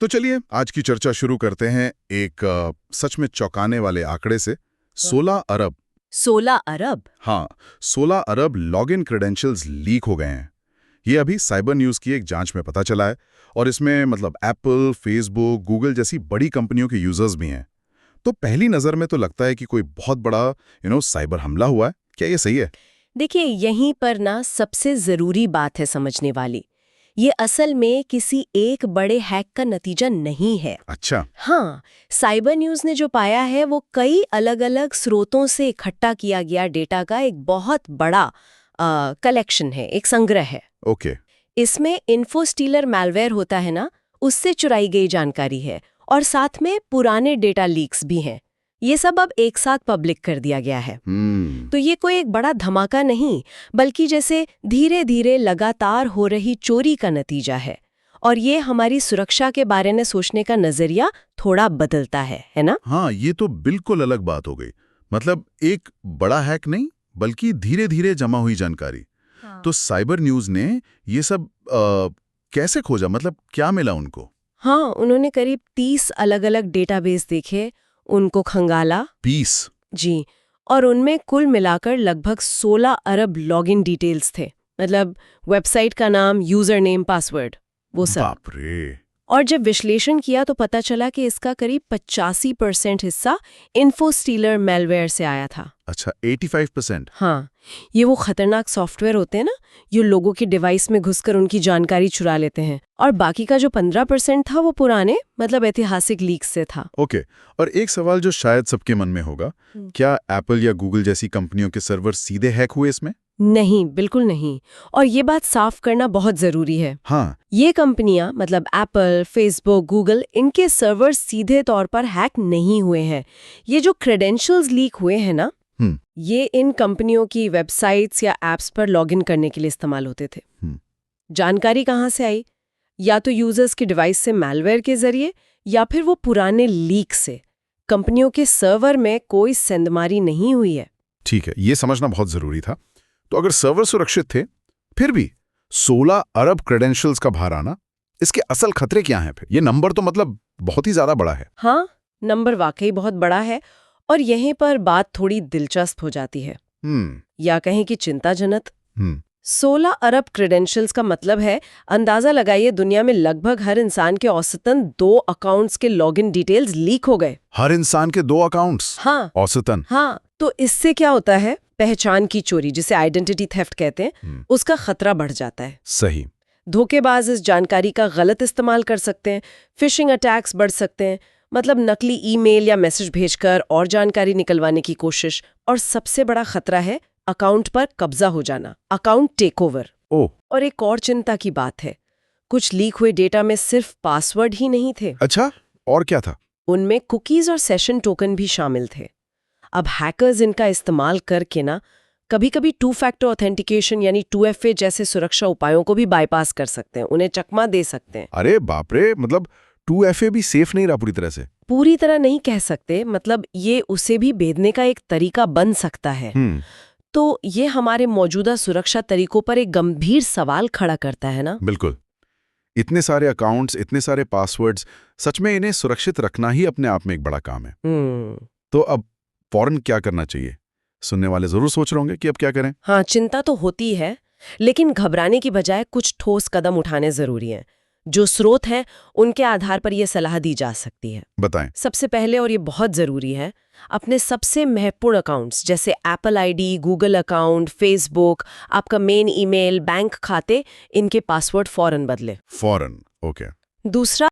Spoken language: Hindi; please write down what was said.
तो चलिए आज की चर्चा शुरू करते हैं एक सच में चौंकाने वाले आंकड़े से। 16 अरब। 16 अरब? हाँ, 16 अरब लॉगिन क्रेडेंशियल्स लीक हो गए हैं। ये अभी साइबर न्यूज़ की एक जांच में पता चला है और इसमें मतलब एप्पल, फेसबुक, गूगल जैसी बड़ी कंपनियों के यूजर्स भी हैं। तो पहली नज़र में तो लगता है कि कोई बहुत बड़ा साइबर हमला हुआ है। क्या ये सही है? देखिए, यहीं पर ना सबसे जरूरी बात है समझने वाली। ये असल में किसी एक बड़े हैक का नतीजा नहीं है। अच्छा। हाँ, साइबर न्यूज़ ने जो पाया है वो कई अलग-अलग स्रोतों से इकट्ठा किया गया डेटा का एक बहुत बड़ा कलेक्शन है, एक संग्रह है। ओके। इसमें इन्फोस्टीलर मैलवेयर होता है ना, उससे चुराई गई जानकारी है और साथ में पुराने डेटा लीक्स भी हैं। ये सब अब एक साथ पब्लिक कर दिया गया है। तो ये कोई एक बड़ा धमाका नहीं, बल्कि जैसे धीरे धीरे लगातार हो रही चोरी का नतीजा है। और ये हमारी सुरक्षा के बारे में सोचने का नजरिया थोड़ा बदलता है ना? हाँ, ये तो बिल्कुल अलग बात हो गई। मतलब एक बड़ा हैक नहीं, बल्कि धीरे धीरे जमा हुई जानकारी। हाँ। तो साइबर न्यूज़ ने ये सब कैसे खोजा? मतलब क्या मिला उनको? हाँ, उन्होंने करीब 30 अलग-अलग डेटाबेस देखे, उनको खंगाला। 20? जी, और उनमें कुल मिलाकर लगभग 16 अरब लॉगिन डिटेल्स थे। मतलब वेबसाइट का नाम, यूजर नेम, पासवर्ड, वो सब। बाप रे! और जब विश्लेषण किया तो पता चला कि इसका करीब 85% हिस्सा इन्फोस्टीलर मैलवेयर से आया था। अच्छा, 85%? हाँ, ये वो खतरनाक सॉफ्टवेयर होते हैं ना, जो लोगों के डिवाइस में घुसकर उनकी जानकारी चुरा लेते हैं। और बाकी का जो 15% था वो पुराने मतलब ऐतिहासिक लीक्स से था। ओके। और एक सवाल जो शायद सबके मन में होगा, क्या एप्पल या गूगल जैसी कंपनियों के सर्वर सीधे हैक हुए इसमें? नहीं, बिल्कुल नहीं। और ये बात साफ करना बहुत जरूरी है। हाँ। ये कंपनियां मतलब एप्पल, फेसबुक, गूगल, इनके सर्वर सीधे तौर पर हैक नहीं हुए हैं। ये जो क्रेडेंशियल्स लीक हुए हैं ना, ये इन कंपनियों की वेबसाइट्स या एप्स पर लॉगिन करने के लिए इस्तेमाल होते थे। जानकारी कहाँ से आई? या तो यूजर्स के डिवाइस से मैलवेयर के जरिए, या फिर वो पुराने लीक से। कंपनियों के सर्वर में कोई सेंधमारी नहीं हुई है। ठीक है, ये समझना बहुत जरूरी था। तो अगर सर्वर सुरक्षित थे, फिर भी 16 अरब क्रेडेंशियल्स का बाहर आना, इसके असल खतरे क्या हैं फिर? ये नंबर तो मतलब बहुत ही ज्यादा बड़ा है। हाँ, नंबर वाकई बहुत बड़ा है और यहीं पर बात थोड़ी दिलचस्प हो जाती है। या कहें कि चिंताजनक। 16 अरब क्रेडेंशियल्स का मतलब है, अंदाजा लगाइए, दुनिया में लगभग हर इंसान के औसतन 2 अकाउंट्स के लॉगिन डिटेल्स लीक हो गए। हर इंसान के 2 अकाउंट्स? हाँ, औसतन? हाँ। तो इससे क्या होता है, पहचान की चोरी, जिसे आइडेंटिटी थेफ्ट कहते हैं, उसका खतरा बढ़ जाता है। सही। धोखेबाज इस जानकारी का गलत इस्तेमाल कर सकते हैं, फिशिंग अटैक्स बढ़ सकते हैं, मतलब नकली ईमेल या मैसेज भेजकर और जानकारी निकलवाने की कोशिश। और सबसे बड़ा खतरा है अकाउंट पर कब्जा हो जाना, अकाउंट टेकओवर। और एक और चिंता की बात है, कुछ लीक हुए डेटा में सिर्फ पासवर्ड ही नहीं थे। अच्छा, और क्या था? उनमें कुकीज और सेशन टोकन भी शामिल थे। अब हैकर्स इनका इस्तेमाल करके ना कभी कभी 2 फैक्टर ऑथेंटिकेशन यानी 2FA जैसे सुरक्षा उपायों को भी बाईपास कर सकते हैं, उन्हें चकमा दे सकते हैं। अरे बाप रे! मतलब 2FA भी सेफ नहीं रहा पूरी तरह से? पूरी तरह नहीं कह सकते, मतलब ये उसे भी भेदने का एक तरीका बन सकता है। तो ये हमारे मौजूदा सुरक्षा तरीकों पर एक गंभीर सवाल खड़ा करता है ना। बिल्कुल। इतने सारे अकाउंट्स, इतने सारे पासवर्ड्स, सच में इन्हें सुरक्षित रखना ही अपने आप में एक बड़ा काम है। तो अब फौरन क्या करना चाहिए? सुनने वाले जरूर सोच रहे होंगे कि अब क्या करें। हाँ, चिंता तो होती है, लेकिन घबराने की बजाय कुछ ठोस कदम उठाने जरूरी हैं। जो स्रोत हैं उनके आधार पर यह सलाह दी जा सकती है। बताएं। सबसे पहले, और ये बहुत जरूरी है, अपने सबसे महत्वपूर्ण अकाउंट्स जैसे Apple ID, Google account, Facebook, आपका मेन ईमेल, बैंक खाते, इनके पासवर्ड फौरन बदले। फौरन? ओके। दूसरा,